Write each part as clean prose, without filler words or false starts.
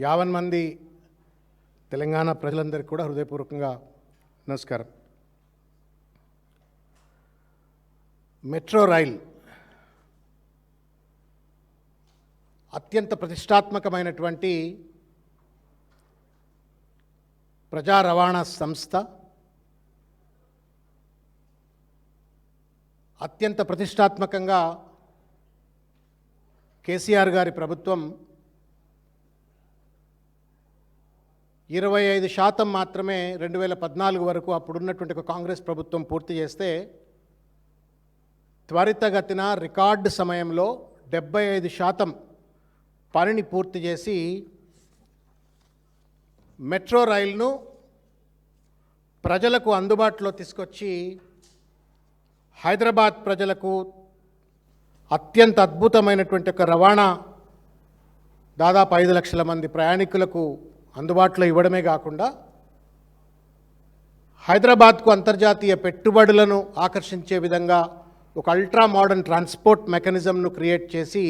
50 మంది తెలంగాణ ప్రజలందరికీ కూడా హృదయపూర్వకంగా నమస్కారం. మెట్రో రైల్ అత్యంత ప్రతిష్టాత్మకమైనటువంటి ప్రజా రవాణా సంస్థ, అత్యంత ప్రతిష్టాత్మకంగా కేసీఆర్ గారి ప్రభుత్వం 25% మాత్రమే 2014 వరకు అప్పుడున్నటువంటి ఒక కాంగ్రెస్ ప్రభుత్వం పూర్తి చేస్తే, త్వరితగతిన రికార్డు సమయంలో 75% పనిని పూర్తి చేసి మెట్రో రైలును ప్రజలకు అందుబాటులో తీసుకొచ్చి హైదరాబాద్ ప్రజలకు అత్యంత అద్భుతమైనటువంటి ఒక రవాణా, దాదాపు 5 లక్షల మంది ప్రయాణికులకు అందుబాటులో ఇవ్వడమే కాకుండా హైదరాబాద్కు అంతర్జాతీయ పెట్టుబడులను ఆకర్షించే విధంగా ఒక అల్ట్రా మోడర్న్ ట్రాన్స్పోర్ట్ మెకానిజంను క్రియేట్ చేసి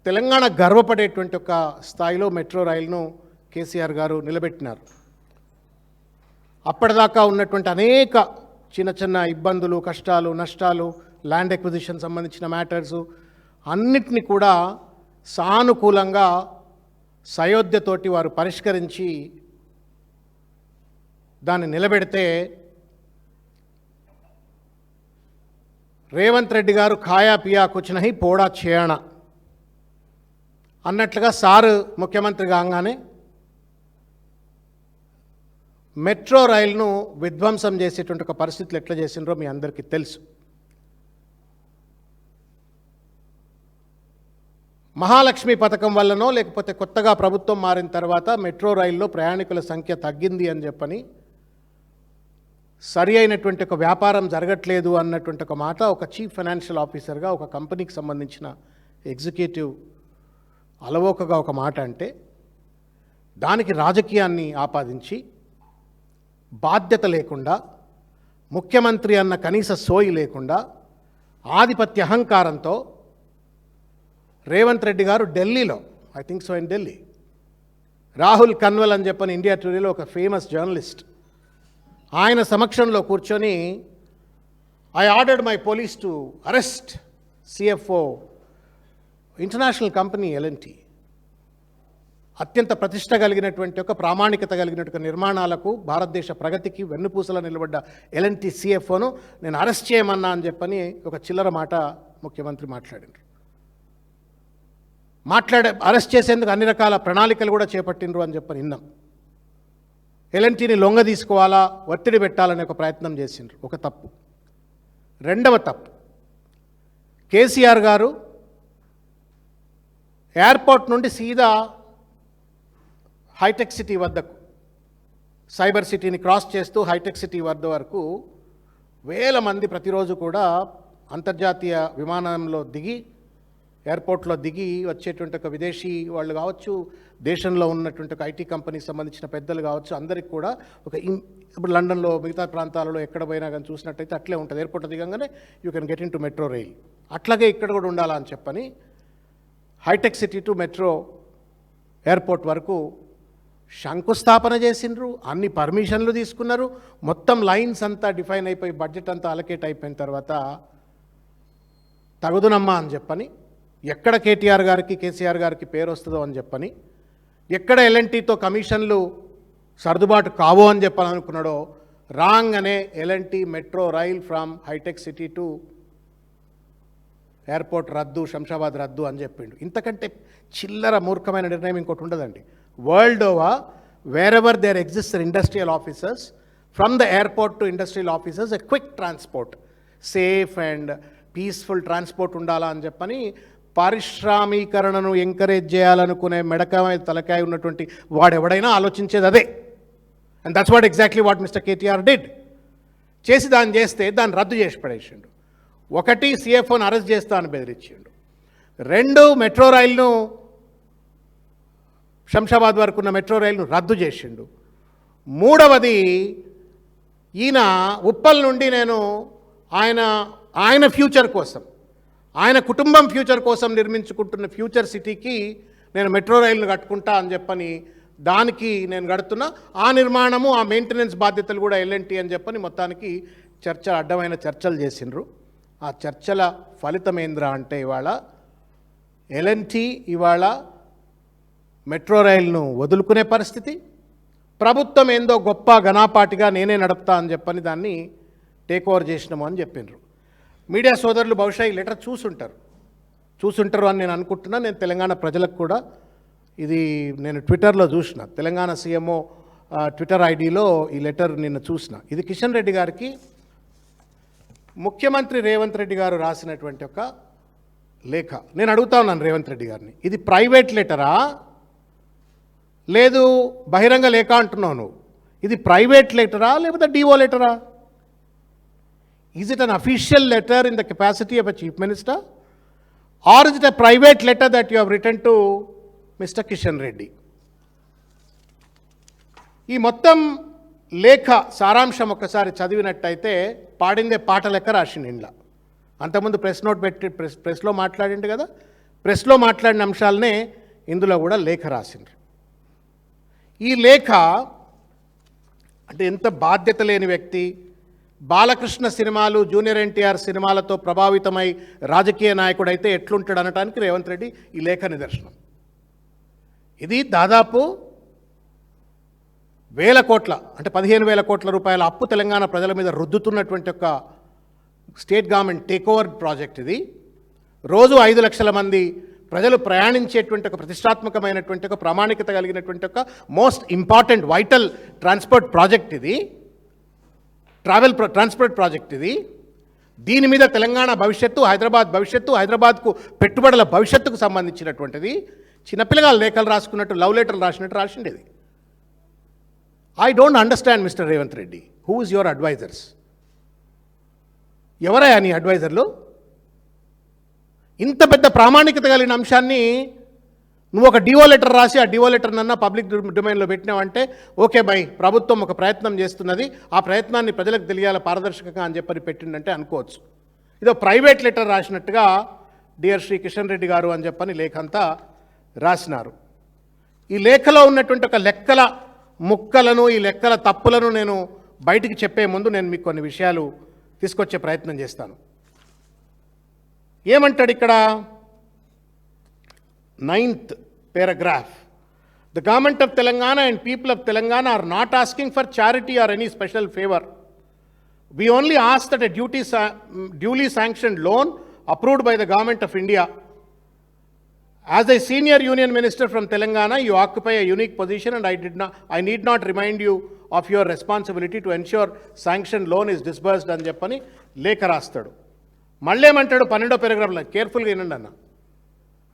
తెలంగాణ గర్వపడేటువంటి ఒక స్థాయిలో మెట్రో రైలును కేసీఆర్ గారు నిలబెట్టినారు. అప్పటిదాకా ఉన్నటువంటి అనేక చిన్న చిన్న ఇబ్బందులు, కష్టాలు, నష్టాలు, ల్యాండ్ ఎక్విజిషన్ సంబంధించిన మ్యాటర్సు అన్నిటినీ కూడా సానుకూలంగా సయోధ్యతోటి వారు పరిష్కరించి దాన్ని నిలబెడితే, రేవంత్ రెడ్డి గారు ఖాయా పియా కుచ్ నహీ పోడా చేయణ అన్నట్లుగా సారు ముఖ్యమంత్రి కాగానే మెట్రో రైలును విధ్వంసం చేసేటువంటి ఒక పరిస్థితులు ఎట్లా చేసినారో మీ అందరికీ తెలుసు. మహాలక్ష్మి పథకం వల్లనో లేకపోతే కొత్తగా ప్రభుత్వం మారిన తర్వాత మెట్రో రైల్లో ప్రయాణికుల సంఖ్య తగ్గింది అని చెప్పని, సరి అయినటువంటి ఒక వ్యాపారం జరగట్లేదు అన్నటువంటి ఒక మాట ఒక చీఫ్ ఫైనాన్షియల్ ఆఫీసర్గా ఒక కంపెనీకి సంబంధించిన ఎగ్జిక్యూటివ్ అలవోకగా ఒక మాట అంటే, దానికి రాజకీయాన్ని ఆపాదించి బాధ్యత లేకుండా, ముఖ్యమంత్రి అన్న కనీస సోయి లేకుండా, ఆధిపత్య అహంకారంతో రేవంత్ రెడ్డి గారు ఢిల్లీలో, I think so in Delhi, Rahul Kanwal అని చెప్పని ఇండియా టుడేలో ఒక ఫేమస్ జర్నలిస్ట్, ఆయన సమక్షంలో కూర్చొని I ordered my police to arrest CFO international company L&T, అత్యంత ప్రతిష్ట కలిగినటువంటి ఒక ప్రామాణికత కలిగినటువంటి నిర్మాణాలకు, భారతదేశ ప్రగతికి వెన్నుపూసలా నిలబడ్డ L&T CFOను నేను అరెస్ట్ చేయమన్నా అని చెప్పని ఒక చిల్లర మాట ముఖ్యమంత్రి అరెస్ట్ చేసేందుకు అన్ని రకాల ప్రణాళికలు కూడా చేపట్టినరు అని చెప్పని విన్నాం. L&Tని లొంగ తీసుకోవాలా, ఒత్తిడి పెట్టాలనే ఒక ప్రయత్నం చేసిండ్రు. ఒక తప్పు. రెండవ తప్పు, కేసీఆర్ గారు ఎయిర్పోర్ట్ నుండి సీదా హైటెక్ సిటీ వద్దకు, సైబర్ సిటీని క్రాస్ చేస్తూ హైటెక్ సిటీ వద్ద వరకు వేల మంది ప్రతిరోజు కూడా అంతర్జాతీయ విమానంలో దిగి, ఎయిర్పోర్ట్లో దిగి వచ్చేటువంటి ఒక విదేశీ వాళ్ళు కావచ్చు, దేశంలో ఉన్నటువంటి ఒక ఐటీ కంపెనీకి సంబంధించిన పెద్దలు కావచ్చు, అందరికి కూడా ఒక ఇప్పుడు లండన్లో మిగతా ప్రాంతాలలో ఎక్కడ పోయినా కానీ చూసినట్టయితే అట్లే ఉంటుంది. ఎయిర్పోర్ట్ దిగంగానే you can get into metro rail. అట్లాగే ఇక్కడ కూడా ఉండాలా అని చెప్పని హైటెక్ సిటీ టు మెట్రో ఎయిర్పోర్ట్ వరకు శంకుస్థాపన చేసిండ్రు. అన్ని పర్మిషన్లు తీసుకున్నారు. మొత్తం లైన్స్ అంతా డిఫైన్ అయిపోయి బడ్జెట్ అంతా అలకేట్ అయిపోయిన తర్వాత తగుదునమ్మా అని చెప్పని, ఎక్కడ కేటీఆర్ గారికి కేసీఆర్ గారికి పేరు వస్తుందో అని చెప్పని, ఎక్కడ L&Tతో కమిషన్లు సర్దుబాటు కావో అని చెప్పని అనుకున్నాడో, రాంగ్ అనే L&T మెట్రో రైల్ ఫ్రమ్ హైటెక్ సిటీ టు ఎయిర్పోర్ట్ రద్దు, శంషాబాద్ రద్దు అని చెప్పిండు. ఇంతకంటే చిల్లర మూర్ఖమైన నిర్ణయం ఇంకోటి ఉండదండి. World over wherever there exist industrial officers, from the airport to industrial officers, a quick transport, safe and peaceful transport ఉండాలా అని చెప్పని పారిశ్రామీకరణను ఎంకరేజ్ చేయాలనుకునే మెడకాయ తలకాయ ఉన్నటువంటి వాడెవడైనా ఆలోచించేది అదే. And that's what exactly what mister KTR did. చేసి దాన్ని చేస్తే దాన్ని రద్దు చేసి పడేసిండు. ఒకటి, CFOను అరెస్ట్ చేస్తా అని బెదిరించిండు. రెండు, మెట్రో రైలును, శంషాబాద్ వరకు ఉన్న మెట్రో రైలును రద్దు చేసిండు. మూడవది, ఈయన ఉప్పల్ నుండి నేను ఆయన ఫ్యూచర్ కోసం, ఆయన కుటుంబం ఫ్యూచర్ కోసం నిర్మించుకుంటున్న ఫ్యూచర్ సిటీకి నేను మెట్రో రైలును కట్టుకుంటా అని చెప్పని దానికి నేను కడుతున్నా, ఆ నిర్మాణము ఆ మెయింటెనెన్స్ బాధ్యతలు కూడా ఎల్ఎన్టీ అని చెప్పని మొత్తానికి అడ్డమైన చర్చలు చేసిండ్రు. ఆ చర్చల ఫలితం ఏంద్రా అంటే ఇవాళ ఎల్ఎన్టీ ఇవాళ మెట్రో రైలును వదులుకునే పరిస్థితి, ప్రభుత్వం ఏందో గొప్ప ఘనాపాటిగా నేనే నడుపుతా అని చెప్పని దాన్ని టేక్ ఓవర్ చేసినాము అని చెప్పిండ్రు. మీడియా సోదరులు బహుశా ఈ లెటర్ చూసుంటారు అని నేను అనుకుంటున్నా. నేను తెలంగాణ ప్రజలకు కూడా ఇది నేను ట్విట్టర్లో చూసిన, తెలంగాణ సీఎంఓ ట్విట్టర్ ఐడిలో ఈ లెటర్ నిన్న చూసిన. ఇది కిషన్ రెడ్డి గారికి ముఖ్యమంత్రి రేవంత్ రెడ్డి గారు రాసినటువంటి ఒక లేఖ. నేను అడుగుతా ఉన్నాను రేవంత్ రెడ్డి గారిని, ఇది ప్రైవేట్ లెటరా లేదు బహిరంగ లేఖ అంటున్నావు నువ్వు, ఇది ప్రైవేట్ లెటరా లేకపోతే డిఓ లెటరా? Is it an official letter in the capacity of a chief minister or is it a private letter that you have written to mister Kishan Reddy? ఈ మొత్తం లేఖ సారాంశం ఒక్కసారి చదివినట్టయితే పాడిందే పాట లెక్క రాసిండు ఇంట్లో. అంతకుముందు ప్రెస్ నోట్ పెట్టి ప్రెస్లో మాట్లాడిండు కదా, ప్రెస్లో మాట్లాడిన అంశాలనే ఇందులో కూడా లేఖ రాసిండ్రు. ఈ లేఖ అంటే ఎంత బాధ్యత లేని వ్యక్తి, బాలకృష్ణ సినిమాలు జూనియర్ ఎన్టీఆర్ సినిమాలతో ప్రభావితమై రాజకీయ నాయకుడైతే ఎట్లుంటాడు అనటానికి రేవంత్ రెడ్డి ఈ లేఖ నిదర్శనం. ఇది దాదాపు 1000 కోట్ల అంటే 15,000 కోట్ల రూపాయల అప్పు తెలంగాణ ప్రజల మీద రుద్దుతున్నటువంటి ఒక state government take over project. ఇది రోజు 5 లక్షల మంది ప్రజలు ప్రయాణించేటువంటి ఒక ప్రతిష్టాత్మకమైనటువంటి ఒక ప్రామాణికత కలిగినటువంటి ఒక most important vital transport project ఇది, ట్రాన్స్పోర్ట్ ప్రాజెక్ట్ ఇది. దీని మీద తెలంగాణ భవిష్యత్తు, హైదరాబాద్ భవిష్యత్తు, హైదరాబాద్కు పెట్టుబడుల భవిష్యత్తుకు సంబంధించినటువంటిది. చిన్నపిల్లగాలు లేఖలు రాసుకున్నట్టు లవ్ లెటర్లు రాసినట్టు రాసిండేది. I don't understand mister Revanth Reddy, who is your advisers? ఎవరయ్యా నీ అడ్వైజర్లు? ఇంత పెద్ద ప్రామాణికత కలిగిన అంశాన్ని నువ్వు ఒక డిఓ లెటర్ రాసి ఆ డిఓ లెటర్ నన్నా పబ్లిక్ డొమైన్లో పెట్టినావంటే ఓకే బై, ప్రభుత్వం ఒక ప్రయత్నం చేస్తున్నది, ఆ ప్రయత్నాన్ని ప్రజలకు తెలియాలి పారదర్శకంగా అని చెప్పని పెట్టిండంటే అనుకోవచ్చు. ఇదో ప్రైవేట్ లెటర్ రాసినట్టుగా డియర్ శ్రీ కిషన్ రెడ్డి గారు అని చెప్పని లేఖ అంతా రాసినారు. ఈ లేఖలో ఉన్నటువంటి ఒక లెక్కల ముక్కలను, ఈ లెక్కల తప్పులను నేను బయటికి చెప్పే ముందు నేను మీకు కొన్ని విషయాలు తీసుకొచ్చే ప్రయత్నం చేస్తాను. ఏమంటాడు ఇక్కడ 9th paragraph, the government of Telangana and people of Telangana are not asking for charity or any special favor. We only ask that a duly sanctioned loan approved by the government of India. As a senior union minister from Telangana, you occupy a unique position and I need not remind you of your responsibility to ensure sanctioned loan is disbursed అని చెప్పని లేఖ రాస్తాడు. మళ్ళీ ఏమంటాడు 12వ పారాగ్రాఫ్లో, కేర్ఫుల్గా వినండి అన్న,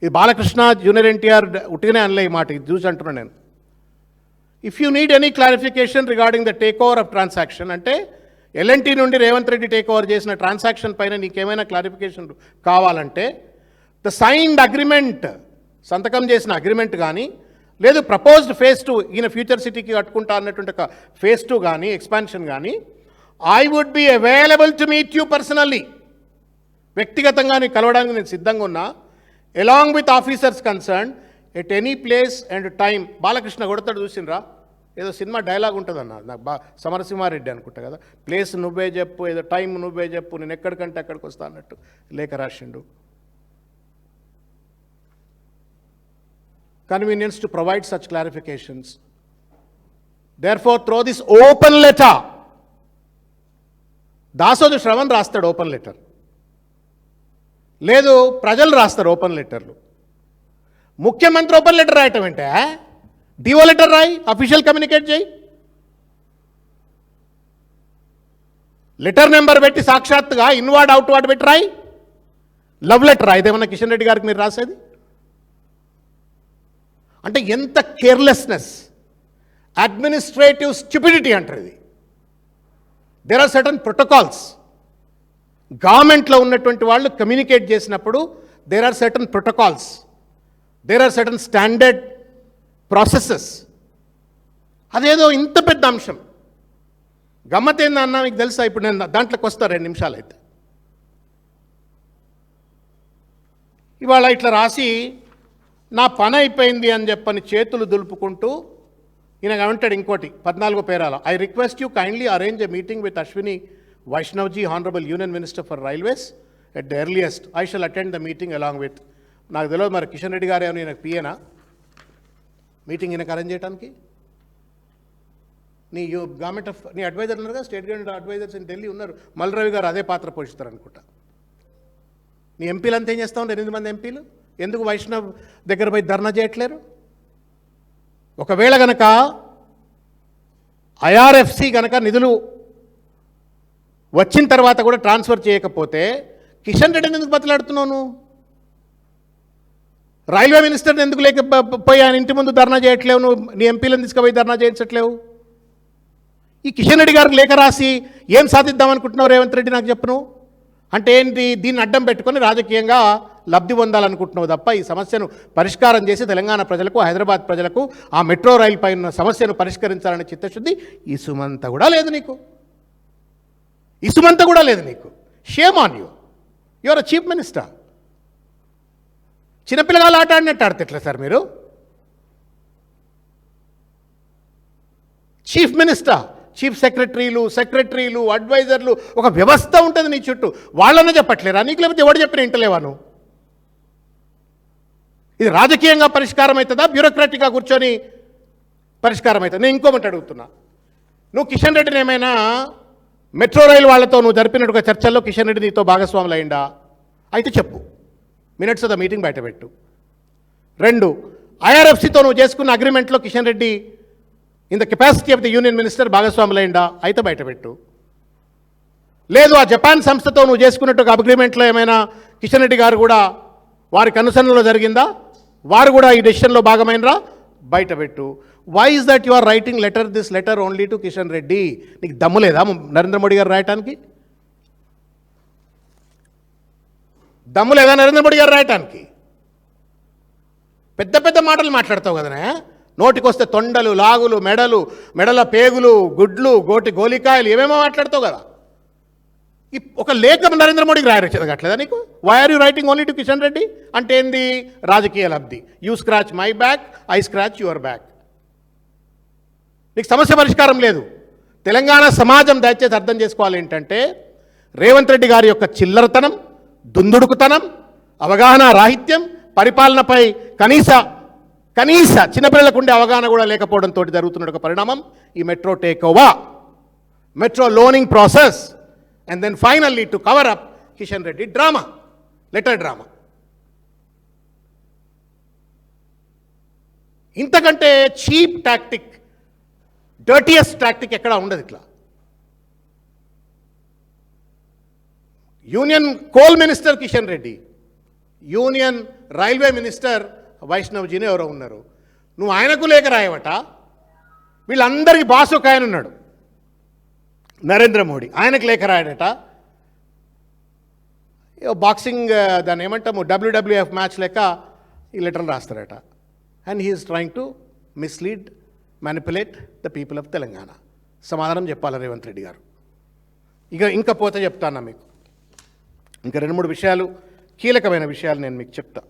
ఇది బాలకృష్ణ జూనియర్ ఎన్టీఆర్ ఉట్టిగానే అనలే ఈ మాట, ఇది చూసి అంటున్నాను నేను. If you need any clarification regarding the take over of transaction, అంటే ఎల్ఎన్టీ నుండి రేవంత్ రెడ్డి టేక్ ఓవర్ చేసిన ట్రాన్సాక్షన్ పైన నీకేమైనా క్లారిఫికేషన్ కావాలంటే ద సైన్డ్ అగ్రిమెంట్, సంతకం చేసిన అగ్రిమెంట్ కానీ, లేదు ప్రపోజ్డ్ ఫేజ్ 2 ఈయన ఫ్యూచర్ సిటీకి కట్టుకుంటా అన్నటువంటి ఒక ఫేజ్ 2 కానీ ఎక్స్పాన్షన్ కానీ, I would be available to meet you personally, వ్యక్తిగతంగా నీకు కలవడానికి నేను సిద్ధంగా ఉన్నా, along with officers concern at any place and time. Balakrishna కొడతాడు చూసినరా, ఏదో సినిమా డైలాగ్ ఉంటుంది అన్న, నాకు సమరసింహారెడ్డి అనుకుంటా కదా, ప్లేస్ నువ్వే చెప్పు, ఏదో టైం నువ్వే చెప్పు, నేను ఎక్కడికంటే అక్కడికి వస్తా అన్నట్టు లేఖ రాసిండు. Convenience to provide such clarifications. Therefore, through this open letter, Dasoju Shravan రాస్తాడు ఓపెన్ లెటర్, లేదు ప్రజలు రాస్తారు ఓపెన్ లెటర్లు. ముఖ్యమంత్రి ఓపెన్ లెటర్ రాయటం అంటే డిఓ లెటర్ రాయి, అఫీషియల్ కమ్యూనికేట్ చేయి, లెటర్ నెంబర్ పెట్టి సాక్షాత్తుగా ఇన్వార్డ్ అవుట్వార్డ్ పెట్టి రాయి, లవ్ లెటర్ రాయి. ఇదేమన్నా కిషన్ రెడ్డి గారికి మీరు రాసేది? అంటే ఎంత కేర్లెస్నెస్, అడ్మినిస్ట్రేటివ్ స్టూపిడిటీ అంటారు ఇది. దేర్ ఆర్ సర్టన్ ప్రోటోకాల్స్, గవర్నమెంట్లో ఉన్నటువంటి వాళ్ళు కమ్యూనికేట్ చేసినప్పుడు there are certain protocols, there are certain standard processes. అదేదో ఇంత పెద్ద అంశం గమ్మత్ ఏందన్నా మీకు తెలుసా? ఇప్పుడు నేను దాంట్లోకి వస్తా 2 నిమిషాలు అయితే. ఇవాళ ఇట్లా రాసి నా పని అయిపోయింది అని చెప్పని చేతులు దులుపుకుంటూ ఈయన అంటాడు ఇంకోటి 14 పేరాల, I request you kindly arrange a meeting with Ashwini వైష్ణవ్జీ honourable union minister for railways at the earliest, I shall attend the meeting along with. నాకు తెలియదు మరి కిషన్ రెడ్డి గారు ఏమో ఈయనకు పియేనా మీటింగ్ ఈయనకు అరేంజ్ చేయడానికి? నీ గవర్నమెంట్ ఆఫ్ నీ అడ్వైజర్ ఉన్నారు కదా, state government advisers in Delhi ఉన్నారు, మల్రవి గారు అదే పాత్ర పోషిస్తారు అనుకుంటా. నీ ఎంపీలు అంతా ఏం చేస్తూ ఉంటారు? 8 మంది ఎంపీలు ఎందుకు వైష్ణవ్ దగ్గర పోయి ధర్నా చేయట్లేరు? ఒకవేళ గనక ఐఆర్ఎఫ్సి గనక నిధులు వచ్చిన తర్వాత కూడా ట్రాన్స్ఫర్ చేయకపోతే కిషన్ రెడ్డిని ఎందుకు బతలాడుతున్నావు? రైల్వే మినిస్టర్ని ఎందుకు లేకపోయి ఆయన ఇంటి ముందు ధర్నా చేయట్లేవు? నువ్వు నీ ఎంపీలను తీసుకుపోయి ధర్నా చేయించట్లేవు? ఈ కిషన్ రెడ్డి గారికి లేఖ రాసి ఏం సాధిద్దామనుకుంటున్నావు రేవంత్ రెడ్డి నాకు చెప్పు. అంటే ఏంటి? దీన్ని అడ్డం పెట్టుకొని రాజకీయంగా లబ్ధి పొందాలనుకుంటున్నావు తప్ప ఈ సమస్యను పరిష్కారం చేసి తెలంగాణ ప్రజలకు, హైదరాబాద్ ప్రజలకు ఆ మెట్రో రైలు పైన సమస్యను పరిష్కరించాలనే చిత్తశుద్ధి ఇసుమంత కూడా లేదు నీకు. ఇసుమంత కూడా లేదు నీకు. Shame on you. Your a chief minister. చిన్నపిల్లగాళ్ళు ఆట ఆడినట్టు ఆడితే ఎట్లా సార్ మీరు? చీఫ్ మినిస్టర్, చీఫ్ సెక్రటరీలు, అడ్వైజర్లు, ఒక వ్యవస్థ ఉంటుంది నీ చుట్టూ. వాళ్ళనే చెప్పట్లేరా నీకు? లేకపోతే ఎవడు చెప్పిన ఇంటలేవా నువ్వు? ఇది రాజకీయంగా పరిష్కారం అవుతుందా, బ్యూరోక్రాటిక్గా కూర్చొని పరిష్కారం అవుతుంది? నేను ఇంకోటి అడుగుతున్నా, నువ్వు కిషన్ రెడ్డిని ఏమైనా మెట్రో రైలు వాళ్ళతో నువ్వు జరిపినట్టుగా చర్చల్లో కిషన్ రెడ్డి నీతో భాగస్వాములు అయిందా? అయితే చెప్పు, మినిట్స్ ఆఫ్ ద మీటింగ్ బయటపెట్టు. 2, ఐఆర్ఎఫ్సితో నువ్వు చేసుకున్న అగ్రిమెంట్లో Kishan Reddy in the capacity of the union minister భాగస్వాములు అయిందా? అయితే బయటపెట్టు. లేదు, ఆ జపాన్ సంస్థతో నువ్వు చేసుకున్నట్టుగా అగ్రిమెంట్లో ఏమైనా కిషన్ రెడ్డి గారు కూడా వారికి అనుసరణలో జరిగిందా? వారు కూడా ఈ డెసిషన్లో భాగమైనరా? బయటపెట్టు. Why is that you are writing this letter only to Kishan Reddy? నీకు దమ్ము లేదా నరేంద్ర మోడీ గారు రాయటానికి? దమ్ము లేదా నరేంద్ర మోడీ గారు రాయటానికి? పెద్ద పెద్ద మాటలు మాట్లాడతావు కదనే. నోటికొస్తే తొండలు, లాగులు, మెడల పేగులు, గుడ్లు, గోలికాయలు ఏమేమో మాట్లాడతావు కదా. ఒక లేఖ నరేంద్ర మోడీకి రాయట్లేదా నీకు? Why are you writing only to Kishan Reddy? అంటే ఏంది? రాజకీయ లబ్ధి. You scratch my back, I scratch your back. నీకు సమస్య పరిష్కారం లేదు. తెలంగాణ సమాజం దయచేసి అర్థం చేసుకోవాలి ఏంటంటే, రేవంత్ రెడ్డి గారి యొక్క చిల్లరతనం, దుందుడుకుతనం, అవగాహన రాహిత్యం, పరిపాలనపై కనీస చిన్నపిల్లలకు ఉండే అవగాహన కూడా లేకపోవడంతో జరుగుతున్న ఒక పరిణామం ఈ metro take over, metro loaning process, and then finally to cover up Kishan Reddy drama, letter drama. ఇంతకంటే చీప్ టాక్టిక్, డర్టియస్ట్ టాక్టిక్ ఎక్కడా ఉండదు. ఇట్లా union coal minister Kishan Reddy, union railway minister వైష్ణవ్జీని ఎవరో ఉన్నారు. నువ్వు ఆయనకు లేఖ రాయవట. వీళ్ళందరికీ బాస్ ఒక ఆయన ఉన్నాడు, నరేంద్ర మోడీ. ఆయనకు లేఖ రాయడట. బాక్సింగ్ దాన్ని ఏమంటాము, WWF మ్యాచ్ లెక్క ఈ లెటర్లు రాస్తారట. And he's trying to mislead, manipulate the people of Telangana. సమాధానం చెప్పాలి రేవంత్ రెడ్డి గారు. ఇంకా పోతే చెప్తాను మీకు. ఇంకా 2-3 విషయాలు, కీలకమైన విషయాలు నేను మీకు చెప్తా.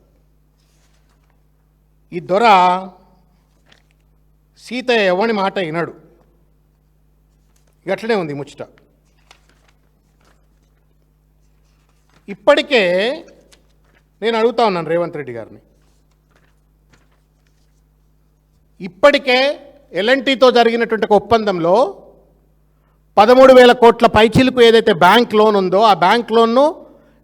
ఈ దొర సీతయ్య ఎవని మాట వినడు. అట్లనే ఉంది ముచ్చట. ఇప్పటికే నేను అడుగుతా ఉన్నాను రేవంత్ రెడ్డి గారిని, ఇప్పటికే ఎల్ఎన్టీతో జరిగినటువంటి ఒక ఒప్పందంలో 13,000 కోట్ల పైచిలకు ఏదైతే బ్యాంక్ లోన్ ఉందో ఆ బ్యాంక్ లోన్ను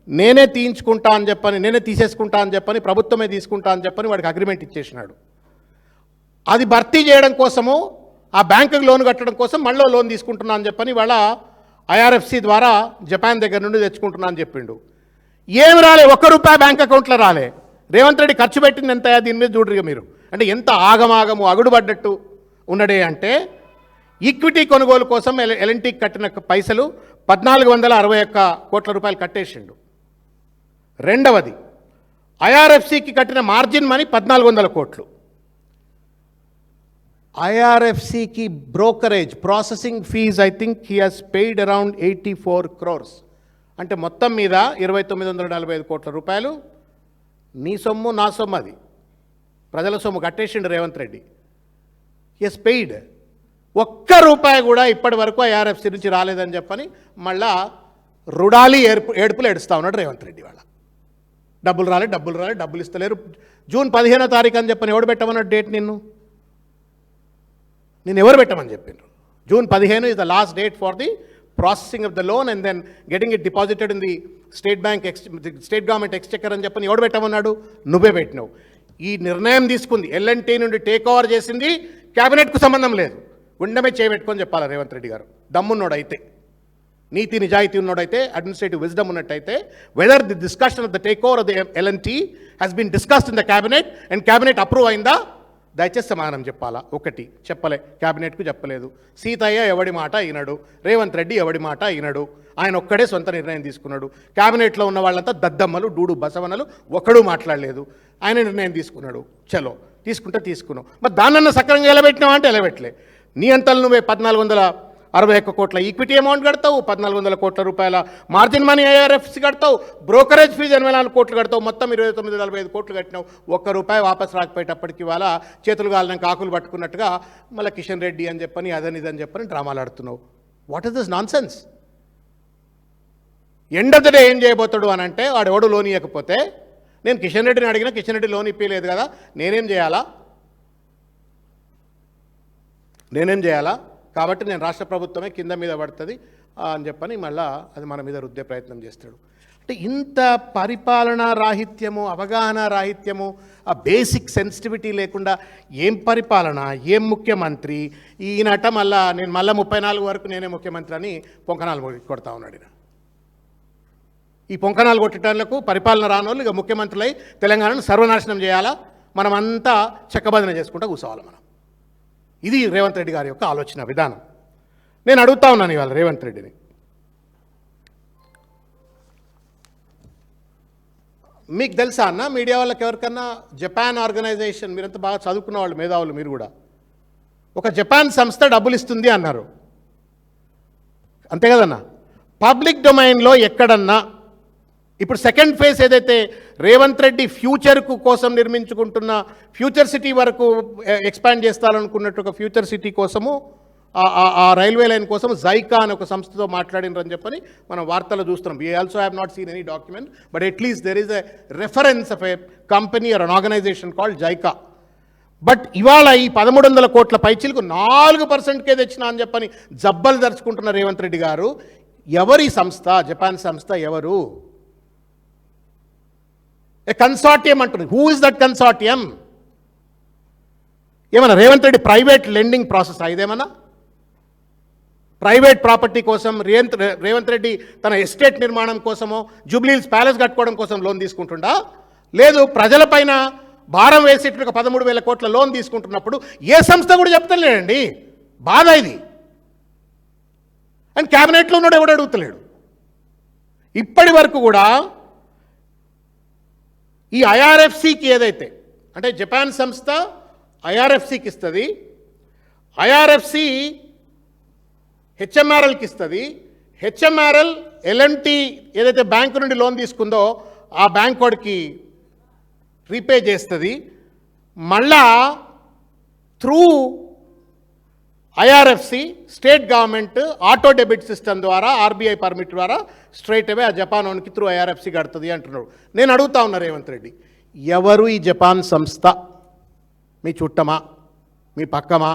నేనే తీసేసుకుంటా అని చెప్పని ప్రభుత్వమే తీసుకుంటా అని చెప్పని వాడికి అగ్రిమెంట్ ఇచ్చేసినాడు. అది భర్తీ చేయడం కోసము, ఆ బ్యాంకుకి లోన్ కట్టడం కోసం మళ్ళీ లోన్ తీసుకుంటున్నా అని చెప్పని వాళ్ళ ఐఆర్ఎఫ్సి ద్వారా జపాన్ దగ్గర నుండి తెచ్చుకుంటున్నా అని చెప్పిండు. ఏమి రాలే, ₹1 బ్యాంక్ అకౌంట్లో రాలే. రేవంత్ రెడ్డి ఖర్చు పెట్టింది ఎంత? దీని మీద చూడరుగా మీరు. అంటే ఎంత ఆగమాగము, అగుడుపడ్డట్టు ఉన్నడే అంటే, ఈక్విటీ కొనుగోలు కోసం ఎల్ఎన్టీకి కట్టిన పైసలు 1,461 కోట్ల రూపాయలు కట్టేసిండు. రెండవది, ఐఆర్ఎఫ్సికి కట్టిన మార్జిన్ మనీ 1,400 కోట్లు. ఐఆర్ఎఫ్సికి brokerage processing fee I think he has paid around 84 crores. అంటే మొత్తం మీద 2,945 కోట్ల రూపాయలు నీ సొమ్ము, నా సొమ్ము. అది ప్రజల సొమ్ము కట్టేసిండు రేవంత్ రెడ్డి. Yes paid. ఒక్క రూపాయి కూడా ఇప్పటి వరకు ఐఆర్ఎఫ్సి నుంచి రాలేదని చెప్పని మళ్ళా రుడాలి ఏడుపులు ఏడుస్తూ ఉన్నాడు రేవంత్ రెడ్డి. వాళ్ళ డబ్బులు రాలేదు, డబ్బులు ఇస్తలేరు. జూన్ 15వ తారీఖు అని చెప్పని ఎవడు పెట్టమన్నాడు డేట్? నేను ఎవరు పెట్టమని చెప్పిండ్రు? June 15 is the last date for the processing of the loan and then getting it deposited in the state government exchequer అని చెప్పని ఎవడు పెట్టమన్నాడు? నువ్వే పెట్టినావు. ఈ నిర్ణయం తీసుకుంది L&T నుండి టేక్ ఓవర్ చేసింది క్యాబినెట్కు సంబంధం లేదు. గుండెమే చేయబెట్టుకొని చెప్పాలి రేవంత్ రెడ్డి గారు. దమ్మున్నోడైతే, నీతి నిజాయితీ ఉన్నోడైతే, అడ్మినిస్ట్రేటివ్ విజ్డమ్ ఉన్నట్టయితే, whether the discussion of the take over of the L&T has been discussed in the cabinet and cabinet approve అయిందా? దయచేసి సమాధానం చెప్పాలా. ఒకటి చెప్పలే, క్యాబినెట్కు చెప్పలేదు. సీతయ్య ఎవడి మాట అయినాడు, రేవంత్ రెడ్డి ఎవడి మాట అయినాడు, ఆయన ఒక్కడే సొంత నిర్ణయం తీసుకున్నాడు. క్యాబినెట్లో ఉన్న వాళ్ళంతా దద్దమ్మలు, డూడు బసవనలు, ఒక్కడూ మాట్లాడలేదు. ఆయన నిర్ణయం తీసుకున్నాడు. చలో తీసుకున్నావు. మరి దాన్నన్న సక్రంగా ఎలబెట్టినావా అంటే ఎలబెట్టలే. నీ అంతలు నువ్వే 1461 కోట్ల ఈక్విటీ అమౌంట్ కడతావు, 1400 కోట్ల రూపాయల మార్జిన్ మనీ ఐఆర్ఎఫ్సి కడతావు, బ్రోకరేజ్ ఫీజు 84 కోట్లు కడతావు, మొత్తం 2945 కోట్లు కట్టినావు. ₹1 వాపస్ రాకపోయేటప్పటికి వాళ్ళ చేతులు కాలినాక ఆకులు పట్టుకున్నట్టుగా మళ్ళీ కిషన్ రెడ్డి అని చెప్పని అదని ఇదని చెప్పని డ్రామాలు ఆడుతున్నావు. What is this nonsense? End of the day ఏం చేయబోతాడు అని అంటే, వాడు ఎవడు లోన్ ఇవ్వకపోతే, నేను కిషన్ రెడ్డిని అడిగినా కిషన్ రెడ్డి లోన్ ఇప్పలేదు కదా, నేనేం చేయాలా? కాబట్టి నేను రాష్ట్ర ప్రభుత్వమే కింద మీద పడుతుంది అని చెప్పని మళ్ళా అది మన మీద రుద్దే ప్రయత్నం చేస్తాడు. అంటే ఇంత పరిపాలనా రాహిత్యము, అవగాహన రాహిత్యము, ఆ బేసిక్ సెన్సిటివిటీ లేకుండా ఏం పరిపాలన, ఏం ముఖ్యమంత్రి ఈయనట. నేను 34 వరకు నేనే ముఖ్యమంత్రి అని పొంకనాలు కొడతా ఉన్నాడు. ఈ పొంకనాలు కొట్టేటాలకు పరిపాలన రానోళ్ళు ఇక ముఖ్యమంత్రులై తెలంగాణను సర్వనాశనం చేయాలా, మనమంతా చెక్కబదన చేసుకుంటూ కూర్చోవాలి మనం. ఇది రేవంత్ రెడ్డి గారి యొక్క ఆలోచన విధానం. నేను అడుగుతా ఉన్నాను ఇవాళ రేవంత్ రెడ్డిని, మీకు తెలుసా అన్న, మీడియా వాళ్ళకి ఎవరికన్నా జపాన్ ఆర్గనైజేషన్, మీరంతా బాగా చదువుకున్న వాళ్ళు, మేధావులు మీరు కూడా, ఒక జపాన్ సంస్థ డబ్బులు ఇస్తుంది అన్నారు, అంతే కదన్నా? పబ్లిక్ డొమైన్లో ఎక్కడన్నా ఇప్పుడు సెకండ్ ఫేజ్ ఏదైతే రేవంత్ రెడ్డి ఫ్యూచర్కు కోసం నిర్మించుకుంటున్న ఫ్యూచర్ సిటీ వరకు ఎక్స్పాండ్ చేస్తారనుకున్నట్టు ఒక ఫ్యూచర్ సిటీ కోసము ఆ రైల్వే లైన్ కోసం జైకా అనే ఒక సంస్థతో మాట్లాడినరని చెప్పని మనం వార్తలు చూస్తున్నాం. We also have not seen any document, but at least there is a reference of a company or an organization called JICA. But ఇవాళ ఈ 1300 కోట్ల పైచీలకు 4%కే తెచ్చినా అని చెప్పని జబ్బలు దరుచుకుంటున్న రేవంత్ రెడ్డి గారు, ఎవరి సంస్థ? జపాన్ సంస్థ ఎవరు? ఏ కన్సార్టియం అంటుంది. Who is that consortium? ఏమన్నా Revanth Reddy private lending process ఇదేమన్నా? ప్రైవేట్ ప్రాపర్టీ కోసం రేవంత్ రెడ్డి తన ఎస్టేట్ నిర్మాణం కోసమో జూబ్లీహిల్స్ ప్యాలెస్ కట్టుకోవడం కోసం లోన్ తీసుకుంటుండా? లేదు, ప్రజలపైన భారం వేసేట్టుగా 13,000 కోట్ల లోన్ తీసుకుంటున్నప్పుడు ఏ సంస్థ కూడా చెప్తలేడండి. బాధ ఇది. అండ్ క్యాబినెట్లో ఉన్నాడు, ఎవడు అడుగుతలేడు. ఇప్పటి వరకు కూడా ఈ ఐఆర్ఎఫ్సికి ఏదైతే అంటే జపాన్ సంస్థ ఐఆర్ఎఫ్సికి ఇస్తుంది, ఐఆర్ఎఫ్సి హెచ్ఎంఆర్ఎల్కి ఇస్తుంది, హెచ్ఎంఆర్ఎల్ L&T ఏదైతే బ్యాంకు నుండి లోన్ తీసుకుందో ఆ బ్యాంక్ వాడికి రీపే చేస్తుంది. మళ్ళా through IRFC state government auto debit system ద్వారా ఆర్బీఐ పర్మిట్ ద్వారా స్ట్రైట్ అవే ఆ జపాన్ ఓన్కి త్రూ ఐఆర్ఎఫ్సి కడుతుంది అంటున్నాడు. నేను అడుగుతా ఉన్నా రేవంత్ రెడ్డి, ఎవరు ఈ జపాన్ సంస్థ? మీ చుట్టమా, మీ పక్కమా,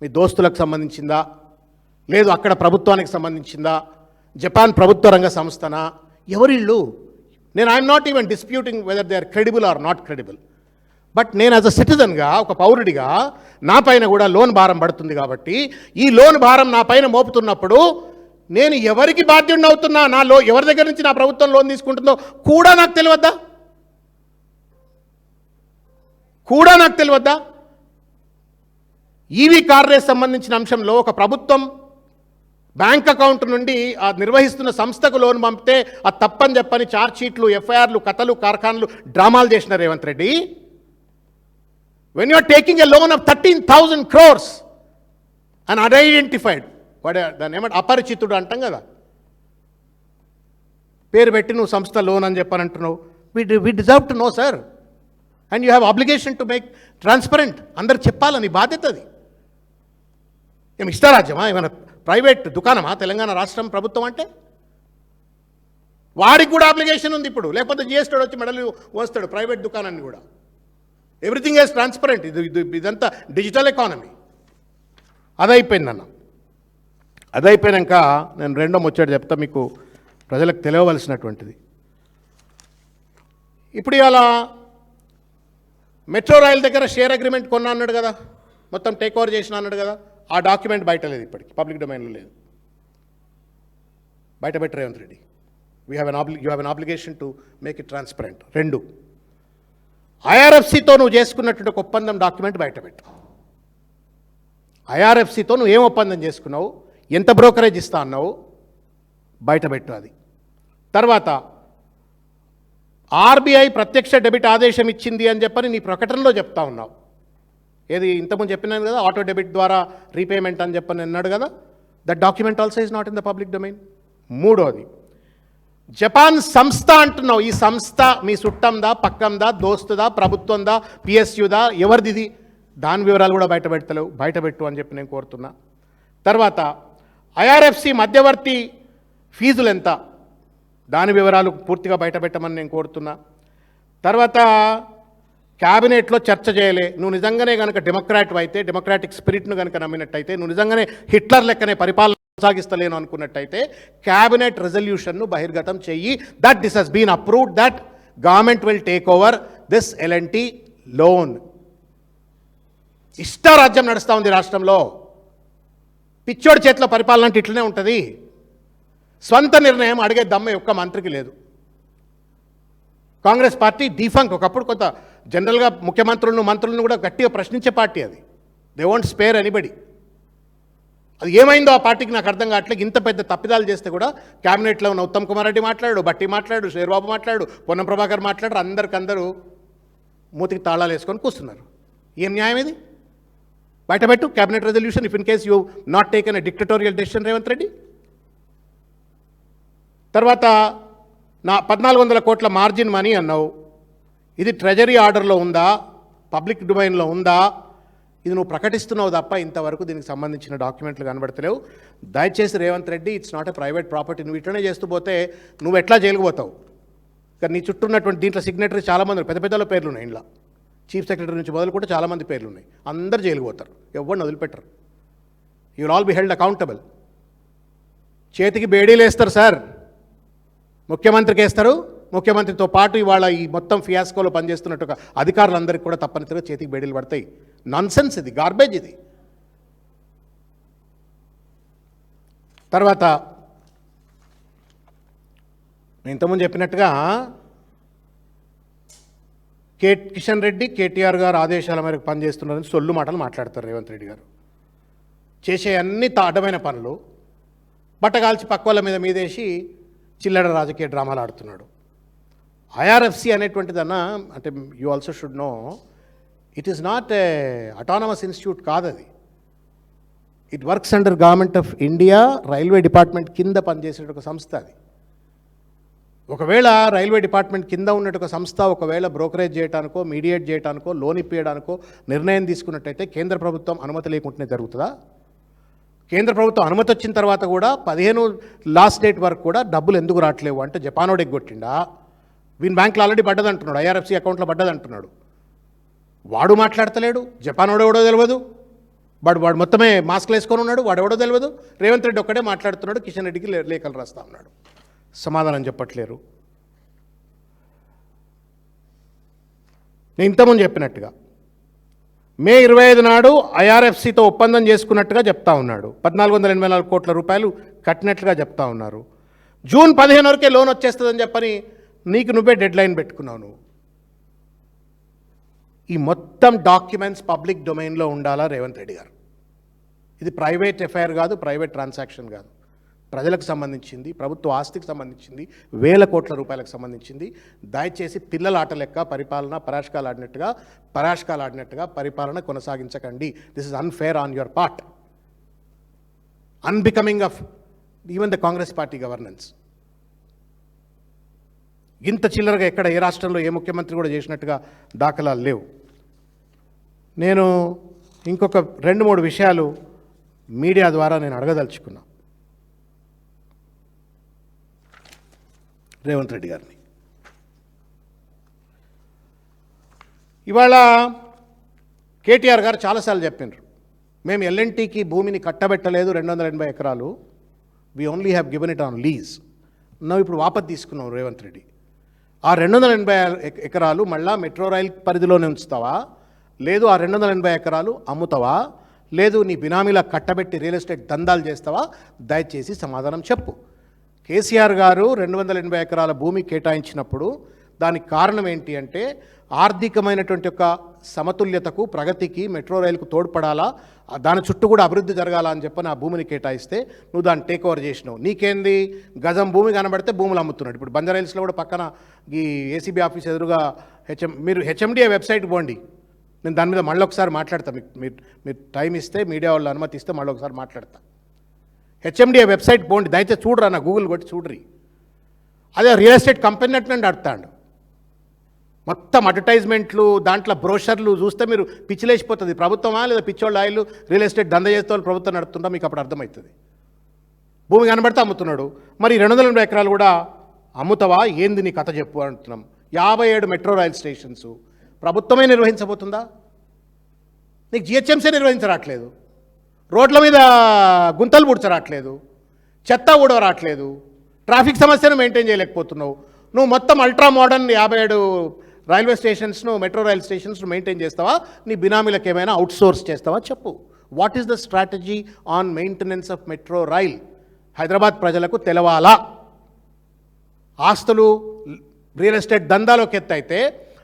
మీ దోస్తులకు సంబంధించిందా, లేదు అక్కడ ప్రభుత్వానికి సంబంధించిందా, జపాన్ ప్రభుత్వ రంగ సంస్థనా? ఎవరిళ్ళు? I'm not even disputing whether they are credible or not credible. But నేను యాజ్ అ సిటిజన్గా, ఒక పౌరుడిగా నా పైన కూడా లోన్ భారం పడుతుంది. కాబట్టి ఈ లోన్ భారం నా పైన మోపుతున్నప్పుడు నేను ఎవరికి బాధ్యుడిని అవుతున్నా, ఎవరి దగ్గర నుంచి నా ప్రభుత్వం లోన్ తీసుకుంటుందో కూడా నాకు తెలియవద్దా? ఈవీ కార్ రేస్ సంబంధించిన అంశంలో ఒక ప్రభుత్వం బ్యాంక్ అకౌంట్ నుండి ఆ నిర్వహిస్తున్న సంస్థకు లోన్ పంపితే అది తప్పని చెప్పని ఛార్జ్ షీట్లు, ఎఫ్ఐఆర్లు, కథలు, కార్ఖాన్లు, డ్రామాలు చేసిన Revanth Reddy, when you are taking a loan of 13,000 crores and unidentified, దాన్ని ఏమంటే అపరిచితుడు అంటాం కదా, పేరు పెట్టి నువ్వు సంస్థ లోన్ అని చెప్పని అంటున్నావు. we deserve to know, sir. And you have obligation to make transparent. అందరు చెప్పాలని బాధ్యత అది. ఏమి ఇష్టారాజ్యమా? ఏమైనా ప్రైవేట్ దుకాణమా తెలంగాణ రాష్ట్రం ప్రభుత్వం అంటే? వాడికి కూడా అప్లికేషన్ ఉంది ఇప్పుడు, లేకపోతే జిఎస్టీ వచ్చి మెడలు వస్తాడు ప్రైవేట్ దుకాణాన్ని కూడా. Everything is transparent. ఇదంతా డిజిటల్ ఎకానమీ. అదైపోయిందన్న. అదైపోయాక నేను రెండో ముచ్చట చెప్తా మీకు, ప్రజలకు తెలియవలసినటువంటిది. ఇప్పుడు ఇవాళ మెట్రో రైల్ దగ్గర షేర్ అగ్రిమెంట్ కొన్నా అన్నాడు కదా, మొత్తం టేక్ ఓవర్ చేసిన అన్నాడు కదా. ఆ డాక్యుమెంట్ బయట లేదు, ఇప్పటికి పబ్లిక్ డొమైన్లో లేదు. బయట పెట్టి Revanth Reddy, you have an obligation to make it transparent. 2, ఐఆర్ఎఫ్సితో నువ్వు చేసుకున్నటువంటి ఒక ఒప్పందం డాక్యుమెంట్ బయట పెట్టు. ఐఆర్ఎఫ్సితో నువ్వు ఏం ఒప్పందం చేసుకున్నావు, ఎంత బ్రోకరేజ్ ఇస్తా అన్నావు, బయట పెట్టు అది. తర్వాత ఆర్బీఐ ప్రత్యక్ష డెబిట్ ఆదేశం ఇచ్చింది అని చెప్పని నీ ప్రకటనలో చెప్తా ఉన్నావు. ఏది ఇంతకుముందు చెప్పినాను కదా, ఆటో డెబిట్ ద్వారా రీపేమెంట్ అని చెప్పని అన్నాడు కదా. That document also is not in the public domain. 3వది, జపాన్ సంస్థ అంటున్నావు. ఈ సంస్థ మీ చుట్టందా, పక్కందా, దోస్తుదా, ప్రభుత్వందా, పిఎస్యుదా, ఎవరిది? దాని వివరాలు కూడా బయటపెట్టు అని చెప్పి నేను కోరుతున్నా. తర్వాత ఐఆర్ఎఫ్సి మధ్యవర్తి ఫీజులు ఎంత, దాని వివరాలు పూర్తిగా బయటపెట్టమని నేను కోరుతున్నా. తర్వాత క్యాబినెట్లో చర్చ చేయలే. నువ్వు నిజంగానే కనుక డెమోక్రాట్ అయితే, డెమోక్రాటిక్ స్పిరిట్ను కనుక నమ్మినట్టయితే, నువ్వు నిజంగానే హిట్లర్ లెక్కనే పరిపాలన కొనసాగిస్తలేను అనుకున్నట్టయితే క్యాబినెట్ రెజల్యూషన్ను బహిర్గతం చెయ్యి. That this has been approved, that government will take over this L N T loan. ఇష్టారాజ్యం నడుస్తూ ఉంది రాష్ట్రంలో. పిచ్చోడి చేతిలో పరిపాలన అంటే ఇట్లనే ఉంటుంది. స్వంత నిర్ణయం అడిగే దమ్మ ఒక్క మంత్రికి లేదు. కాంగ్రెస్ పార్టీ డిఫంక్. ఒకప్పుడు కొంత జనరల్గా ముఖ్యమంత్రులను మంత్రులను కూడా గట్టిగా ప్రశ్నించే పార్టీ అది. They won't spare anybody. అది ఏమైందో ఆ పార్టీకి నాకు అర్థం కావట్లేదు. ఇంత పెద్ద తప్పిదాలు చేస్తే కూడా క్యాబినెట్లో ఉన్న ఉత్తమ్ కుమార్ రెడ్డి మాట్లాడు, బట్టి మాట్లాడు, షేర్బాబు మాట్లాడు, పొన్నం ప్రభాకర్ మాట్లాడు, అందరికందరూ మూతికి తాళాలు వేసుకొని కూస్తున్నారు. ఏం న్యాయం ఇది? బయటపెట్టు cabinet resolution if in case you not taken a dictatorial decision Revanth Reddy. తర్వాత 1400 కోట్ల మార్జిన్ మనీ అన్నావు. ఇది ట్రెజరీ ఆర్డర్లో ఉందా, పబ్లిక్ డొమైన్లో ఉందా? ఇది నువ్వు ప్రకటిస్తున్నావు తప్ప ఇంతవరకు దీనికి సంబంధించిన డాక్యుమెంట్లు కనబడతలేవు. దయచేసి Revanth Reddy, it's not a private property. నువ్వు ఇట్లనే చేస్తూ పోతే నువ్వు ఎట్లా జైలుకు పోతావు? కానీ నీ చుట్టూ ఉన్నటువంటి దీంట్లో సిగ్నేటరీ చాలామంది పెద్ద పెద్దల పేర్లు ఉన్నాయి. ఇంట్లో చీఫ్ సెక్రటరీ నుంచి మొదలు కూడా చాలామంది పేర్లు ఉన్నాయి. అందరు జైలుకు పోతారు, ఎవరిని వదిలిపెట్టరు. You will all be held accountable. చేతికి బేడీలు వేస్తారు సార్, ముఖ్యమంత్రికి వేస్తారు. ముఖ్యమంత్రితో పాటు ఇవాళ ఈ మొత్తం ఫియాస్కోలో పనిచేస్తున్నట్టుగా అధికారులందరికీ కూడా తప్పనిసరిగా చేతికి బేడీలు పడతాయి. నాన్సెన్స్ ఇది, గార్బేజ్ ఇది. తర్వాత నేను ఇంతకుముందు చెప్పినట్టుగా కిషన్ రెడ్డి, కేటీఆర్ గారు ఆదేశాల మేరకు పనిచేస్తున్నారని సొల్లు మాటలు మాట్లాడతారు రేవంత్ రెడ్డి గారు. చేసే అన్ని అడ్డమైన పనులు బట్టగాల్చి పక్క వాళ్ళ మీదేసి చిల్లడ రాజకీయ డ్రామాలు ఆడుతున్నాడు. ఐఆర్ఎఫ్సి అనేటువంటిదన్నా, అంటే you also should know, it is not a autonomous institute కాదు అది. It works under government of India, railway department కింద పనిచేసే ఒక సంస్థ అది. ఒకవేళ రైల్వే డిపార్ట్మెంట్ కింద ఉన్నట్టు ఒక సంస్థ ఒకవేళ బ్రోకరేజ్ చేయడానికో, మీడియేట్ చేయడానికో, లోన్ ఇప్పించడానికో నిర్ణయం తీసుకున్నట్టయితే కేంద్ర ప్రభుత్వం అనుమతి లేకుండానే జరుగుతుందా? కేంద్ర ప్రభుత్వం అనుమతి వచ్చిన తర్వాత కూడా 15 లాస్ట్ డేట్ వరకు కూడా డబ్బులు ఎందుకు రావట్లేవు అంటే జపానోడు ఎగ్గొట్టిండా? వీన్ బ్యాంకులో ఆల్రెడీ పడ్డదంటున్నాడు, ఐఆర్ఎఫ్సి అకౌంట్లో పడ్డదంటున్నాడు. వాడు మాట్లాడతలేడు, జపానోడు ఎవడో తెలియదు. వాడు మొత్తమే మాస్క్లు వేసుకొని ఉన్నాడు, వాడు ఎవడో తెలియదు. రేవంత్ రెడ్డి ఒక్కడే మాట్లాడుతున్నాడు, కిషన్ రెడ్డికి లేఖలు రాస్తా ఉన్నాడు, సమాధానం చెప్పట్లేరు. నేను ఇంతకుముందు చెప్పినట్టుగా మే 25 నాడు ఐఆర్ఎఫ్సితో ఒప్పందం చేసుకున్నట్టుగా చెప్తా ఉన్నాడు. 1484 కోట్ల రూపాయలు కట్టినట్లుగా చెప్తా ఉన్నారు. జూన్ 15 వరకే లోన్ వచ్చేస్తుందని చెప్పని నీకు నువ్వే డెడ్ లైన్ పెట్టుకున్నావు. నువ్వు ఈ మొత్తం డాక్యుమెంట్స్ పబ్లిక్ డొమైన్లో ఉండాలా రేవంత్ రెడ్డి గారు? ఇది ప్రైవేట్ ఎఫైర్ కాదు, ప్రైవేట్ ట్రాన్సాక్షన్ కాదు. ప్రజలకు సంబంధించింది, ప్రభుత్వ ఆస్తికి సంబంధించింది, వేల కోట్ల రూపాయలకు సంబంధించింది. దయచేసి పిల్లల ఆట లెక్క పరిపాలన పరాష్కాలు ఆడినట్టుగా పరిపాలన కొనసాగించకండి. This is unfair on your part, unbecoming of even the Congress party governance. ఇంత చిల్లరగా ఎక్కడ ఏ రాష్ట్రంలో ఏ ముఖ్యమంత్రి కూడా చేసినట్టుగా దాఖలాలు లేవు. నేను ఇంకొక 2-3 విషయాలు మీడియా ద్వారా నేను అడగదలుచుకున్నా రేవంత్ రెడ్డి గారిని. ఇవాళ కేటీఆర్ గారు చాలాసార్లు చెప్పినారు, మేము ఎల్ఎన్టీకి భూమిని కట్టబెట్టలేదు 280 ఎకరాలు, we only have given it on lease. నువ్వు ఇప్పుడు వాపసు తీసుకున్నావు రేవంత్ రెడ్డి. ఆ 280 ఎకరాలు మళ్ళా మెట్రో రైల్ పరిధిలోనే ఉంచుతావా, లేదు ఆ 280 ఎకరాలు అమ్ముతావా, లేదు నీ బినామీలా కట్టబెట్టి రియల్ ఎస్టేట్ దందాలు చేస్తావా? దయచేసి సమాధానం చెప్పు. కేసీఆర్ గారు 280 ఎకరాల భూమి కేటాయించినప్పుడు దానికి కారణం ఏంటి అంటే ఆర్థికమైనటువంటి ఒక సమతుల్యతకు, ప్రగతికి, మెట్రో రైలుకు తోడ్పడాలా, దాని చుట్టూ కూడా అభివృద్ధి జరగాలా అని చెప్పని ఆ భూమిని కేటాయిస్తే నువ్వు దాన్ని టేక్ ఓవర్ చేసినావు. నీకేంది, గజం భూమి కనబడితే భూములు అమ్ముతున్నాడు. ఇప్పుడు బంజారాహిల్స్లో కూడా పక్కన ఈ ఏసీబీ ఆఫీస్ ఎదురుగా మీరు హెచ్ఎండిఏ వెబ్సైట్ పోండి, నేను దాని మీద మళ్ళీ ఒకసారి మాట్లాడతా. మీరు టైం ఇస్తే, మీడియా వాళ్ళు అనుమతి ఇస్తే మళ్ళీ ఒకసారి మాట్లాడతా. హెచ్ఎండిఏ వెబ్సైట్ పోండి, దయచేసి చూడరా, నా గూగుల్ కొట్టి చూడ్రి. అదే రియల్ ఎస్టేట్ కంపెనీ నట్టు నడుపుతాడు. మొత్తం అడ్వర్టైజ్మెంట్లు, దాంట్లో బ్రోషర్లు చూస్తే మీరు పిచ్చిలేసిపోతుంది. ప్రభుత్వమా లేదా పిచ్చోళ్ళు ఆయిల్ రియల్ ఎస్టేట్ దంద చేస్తే వాళ్ళు ప్రభుత్వం నడుపుతుంటా మీకు అప్పుడు అర్థమవుతుంది. భూమి కనబడితే అమ్ముతున్నాడు. మరి 280 ఎకరాలు కూడా అమ్ముతావా? ఏంది నీ కథ చెప్పు అంటున్నాం. 57 మెట్రో రైల్ స్టేషన్స్ ప్రభుత్వమే నిర్వహించబోతుందా? నీకు జిహెచ్ఎంసీ నిర్వహించరాట్లేదు, రోడ్ల మీద గుంతలు పూడ్చరాట్లేదు, చెత్త ఊడవరాట్లేదు, ట్రాఫిక్ సమస్యను మెయింటైన్ చేయలేకపోతున్నావు. నువ్వు మొత్తం అల్ట్రా మోడర్న్ 57 రైల్వే స్టేషన్స్ను, మెట్రో రైల్ స్టేషన్స్ను మెయింటైన్ చేస్తావా? నీ బినామీలకు ఏమైనా అవుట్సోర్స్ చేస్తావా? చెప్పు. What is the strategy on maintenance of metro rail? Hyderabad ప్రజలకు తెలవాలా. ఆస్తులు రియల్ ఎస్టేట్ దందాలోకి ఎత్తైతే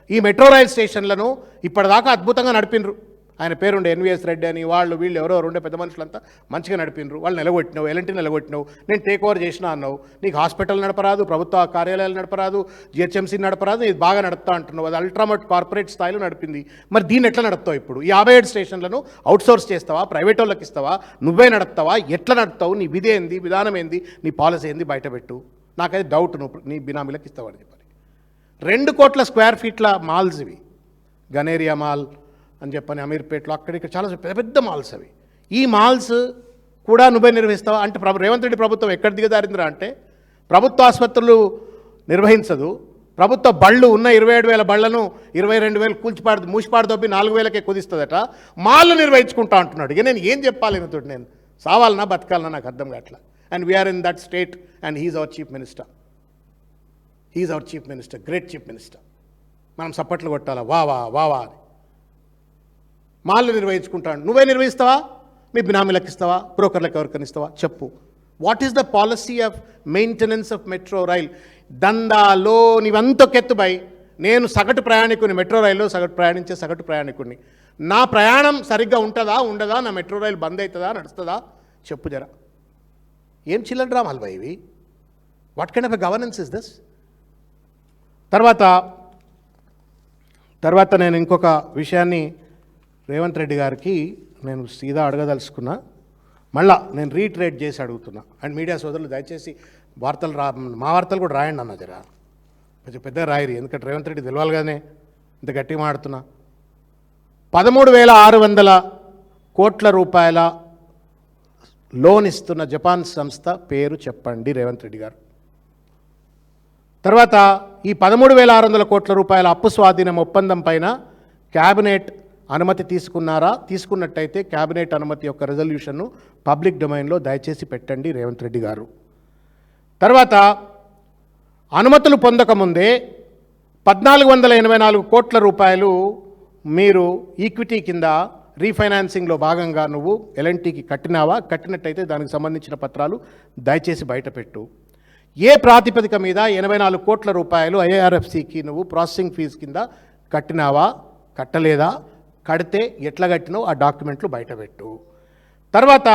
ఈ మెట్రో రైల్ స్టేషన్లను ఇప్పటిదాకా అద్భుతంగా నడిపినరు. ఆయన పేరుండే ఎన్వీఎస్ రెడ్డి అని, వాళ్ళు వీళ్ళు ఎవరెవరు ఉండే పెద్ద మనుషులంతా మంచిగా నడిపినరు. వాళ్ళు నిలగొట్టినావు, ఎల్ఎన్టీ నిలగొట్టినావు, నేను టేక్ ఓవర్ చేసినా అన్నావు. నీకు హాస్పిటల్ నడపరాదు, ప్రభుత్వ కార్యాలయాలు నడపరాదు, జిహెచ్ఎంసీ నడపరాదు, ఇది బాగా నడుపుతా అంటున్నావు. అది అల్ట్రామోట్ కార్పొరేట్ స్థాయిలో నడిపింది. మరి దీన్ని ఎట్లా నడుపుతావు? ఇప్పుడు ఈ 57 స్టేషన్లను అవుట్సోర్స్ చేస్తావా, ప్రైవేట్ వాళ్ళకి ఇస్తావా, నువ్వే నడుపుతావా, ఎట్లా నడుపుతావు, నీ విధి ఏంది, విధానం ఏంది, నీ పాలసీ ఏంది, బయటపెట్టు. నాకైతే డౌట్ నువ్వు నీ బినామీలకు ఇస్తావని చెప్పాలి. 2 కోట్ల స్క్వేర్ ఫీట్ల మాల్స్ ఇవి, గనేరియా మాల్ అని చెప్పని అమీర్పేటలో అక్కడిక్కడ చాలా పెద్ద పెద్ద మాల్స్ అవి. ఈ మాల్స్ కూడా నువ్వే నిర్వహిస్తావా అంటే రేవంత్ రెడ్డి ప్రభుత్వం ఎక్కడ దిగజారిందిరా అంటే ప్రభుత్వ ఆసుపత్రులు నిర్వహించదు, ప్రభుత్వ బళ్ళు ఉన్న 27,000 బళ్లను 22,000 మూసిపాడు తప్పి 4,000కే కుదిస్తుందట, మాల్లు నిర్వహించుకుంటా అంటున్నాడు. ఇక నేను ఏం చెప్పాలి తోటి, నేను సావాలన్నా బతకాలన్నా నాకు అర్థం కావట్లా. And we are in that state and he is our chief minister. He is our chief minister, great chief minister. మనం సప్పట్లు కొట్టాలా, వా వా వా వా అని. మాల్లు నిర్వహించుకుంటాడు, నువ్వే నిర్వహిస్తావా, మీ బినామీలకు ఇస్తావా, బ్రోకర్లకు ఎవరికైనా ఇస్తావా? చెప్పు. What is the policy of maintenance of metro rail? దందాలో నీవంతొకెత్తుబై నేను సగటు ప్రయాణికుని, మెట్రో రైల్లో ప్రయాణించే సగటు ప్రయాణికుడిని, నా ప్రయాణం సరిగ్గా ఉంటుందా ఉండదా, నా మెట్రో రైలు బంద్ అవుతుందా నడుస్తుందా? చెప్పు జరా. ఏం చిల్లర డ్రామాలు బై ఇవి? What kind of a governance is this? తర్వాత నేను ఇంకొక విషయాన్ని రేవంత్ రెడ్డి గారికి నేను సీదా అడగదలుచుకున్నా, మళ్ళా నేను రీట్రేట్ చేసి అడుగుతున్నా. అండ్ మీడియా సోదరులు దయచేసి వార్తలు మా వార్తలు కూడా రాయండి అన్న జరా, కొంచెం పెద్దగా రాయరు, ఎందుకంటే రేవంత్ రెడ్డి తెలవాలిగానే ఇంత గట్టిగా మాడుతున్నా. 13,600 కోట్ల రూపాయల లోన్ ఇస్తున్న జపాన్ సంస్థ పేరు చెప్పండి రేవంత్ రెడ్డి గారు. తర్వాత ఈ 13,600 కోట్ల రూపాయల అప్పు స్వాధీనం ఒప్పందం పైన క్యాబినెట్ అనుమతి తీసుకున్నారా? తీసుకున్నట్టయితే క్యాబినెట్ అనుమతి యొక్క రెజల్యూషన్ను పబ్లిక్ డొమైన్లో దయచేసి పెట్టండి రేవంత్ రెడ్డి గారు. తర్వాత అనుమతులు పొందకముందే 1,484 కోట్ల రూపాయలు మీరు ఈక్విటీ కింద రీఫైనాన్సింగ్లో భాగంగా నువ్వు ఎల్ఎన్టీకి కట్టినావా? కట్టినట్టయితే దానికి సంబంధించిన పత్రాలు దయచేసి బయటపెట్టు. ఏ ప్రాతిపదిక మీద 84 కోట్ల రూపాయలు ఐఆర్ఎఫ్సికి నువ్వు ప్రాసెసింగ్ ఫీజు కింద కట్టినావా, కట్టలేదా, కడితే ఎట్లా కట్టినావు ఆ డాక్యుమెంట్లు బయటపెట్టు. తర్వాత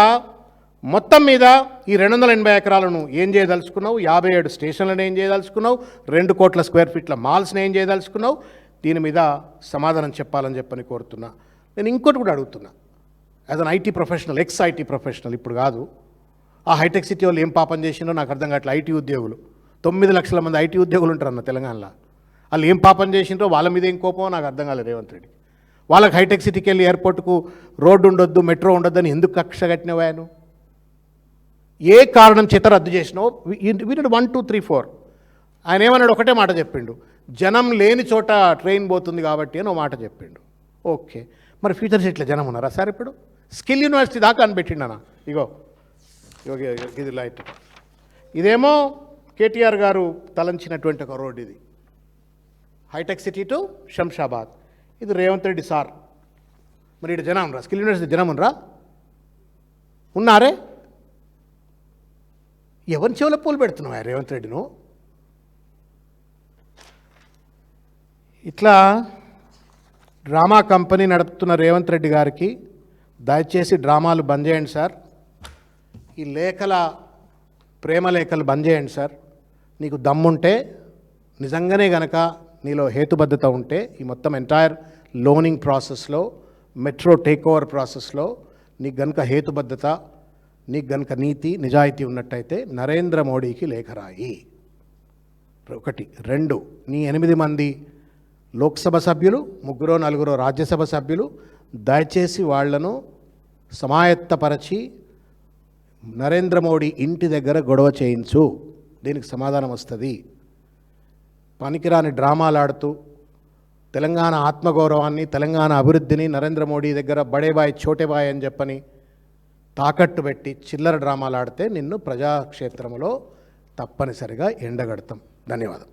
మొత్తం మీద ఈ 280 ఎకరాలను ఏం చేయదలుచుకున్నావు, 57 స్టేషన్లను ఏం చేయదలుచుకున్నావు, 2 కోట్ల స్క్వేర్ ఫీట్ల మాల్స్ని ఏం చేయదలుచుకున్నావు, దీని మీద సమాధానం చెప్పాలని చెప్పని కోరుతున్నా. నేను ఇంకోటి కూడా అడుగుతున్నా, as an IT professional, X IT professional, ఇప్పుడు కాదు, ఆ హైటెక్ సిటీ వాళ్ళు ఏం పాపం చేసిందో నాకు అర్థం కావట్లేదు. ఐటీ ఉద్యోగులు 9 లక్షల మంది ఐటీ ఉద్యోగులు ఉంటారు అన్న తెలంగాణలో. వాళ్ళు ఏం పాపం చేసిండ్రో, వాళ్ళ మీద ఏం కోపమో నాకు అర్థం కాలేదు రేవంత్ రెడ్డి. వాళ్ళకి హైటెక్ సిటీకి వెళ్ళి ఎయిర్పోర్ట్కు రోడ్డు ఉండొద్దు, మెట్రో ఉండొద్దు అని ఎందుకు కక్ష కట్టినవాను? ఏ కారణం చేత రద్దు చేసినావు? వీడు 1 2 3 4 ఆయన ఏమన్నాడు? ఒకటే మాట చెప్పిండు, జనం లేని చోట ట్రైన్ పోతుంది కాబట్టి అని ఒక మాట చెప్పిండు. ఓకే, మరి ఫ్యూచర్ సిటీలో జనం ఉన్నారా సార్? ఇప్పుడు స్కిల్ యూనివర్సిటీ దాకా అనిపెట్టిండనా? ఇగో ఇది లైట్, ఇదేమో కేటీఆర్ గారు తలంచినటువంటి ఒక రోడ్, ఇది హైటెక్ సిటీ టు శంషాబాద్. ఇది రేవంత్ రెడ్డి సార్. మరి ఇక్కడ జనం రా, స్కిల్ యూనివర్సిటీ జనం ఉన్నరా? ఉన్నారే? ఎవరి చెవులో పూలు పెడుతున్నావా రేవంత్ రెడ్డిను? ఇట్లా డ్రామా కంపెనీ నడుపుతున్న రేవంత్ రెడ్డి గారికి దయచేసి డ్రామాలు బంద్ చేయండి సార్. ఈ లేఖల ప్రేమ లేఖలు బంద్ చేయండి సార్. నీకు దమ్ముంటే, నిజంగానే గనక నీలో హేతుబద్ధత ఉంటే, ఈ మొత్తం ఎంటైర్ లోనింగ్ ప్రాసెస్లో, మెట్రో టేక్ ఓవర్ ప్రాసెస్లో నీకు గనక హేతుబద్ధత, నీకు గనక నీతి నిజాయితీ ఉన్నట్టయితే నరేంద్ర మోడీకి లేఖ రాయి. 1 2 నీ 8 మంది లోక్సభ సభ్యులు, 3 4 రాజ్యసభ సభ్యులు దయచేసి వాళ్లను సమాయత్తపరచి నరేంద్ర మోడీ ఇంటి దగ్గర గొడవ చేయించు. దీనికి సమాధానం వస్తుంది. పనికిరాని డ్రామాలు ఆడుతూ తెలంగాణ ఆత్మగౌరవాన్ని, తెలంగాణ అభివృద్ధిని నరేంద్ర మోడీ దగ్గర బడేబాయ్ చోటేబాయ్ అని చెప్పని తాకట్టు పెట్టి చిల్లర డ్రామాలు ఆడితే నిన్ను ప్రజాక్షేత్రంలో తప్పనిసరిగా ఎండగడతాం. ధన్యవాదం.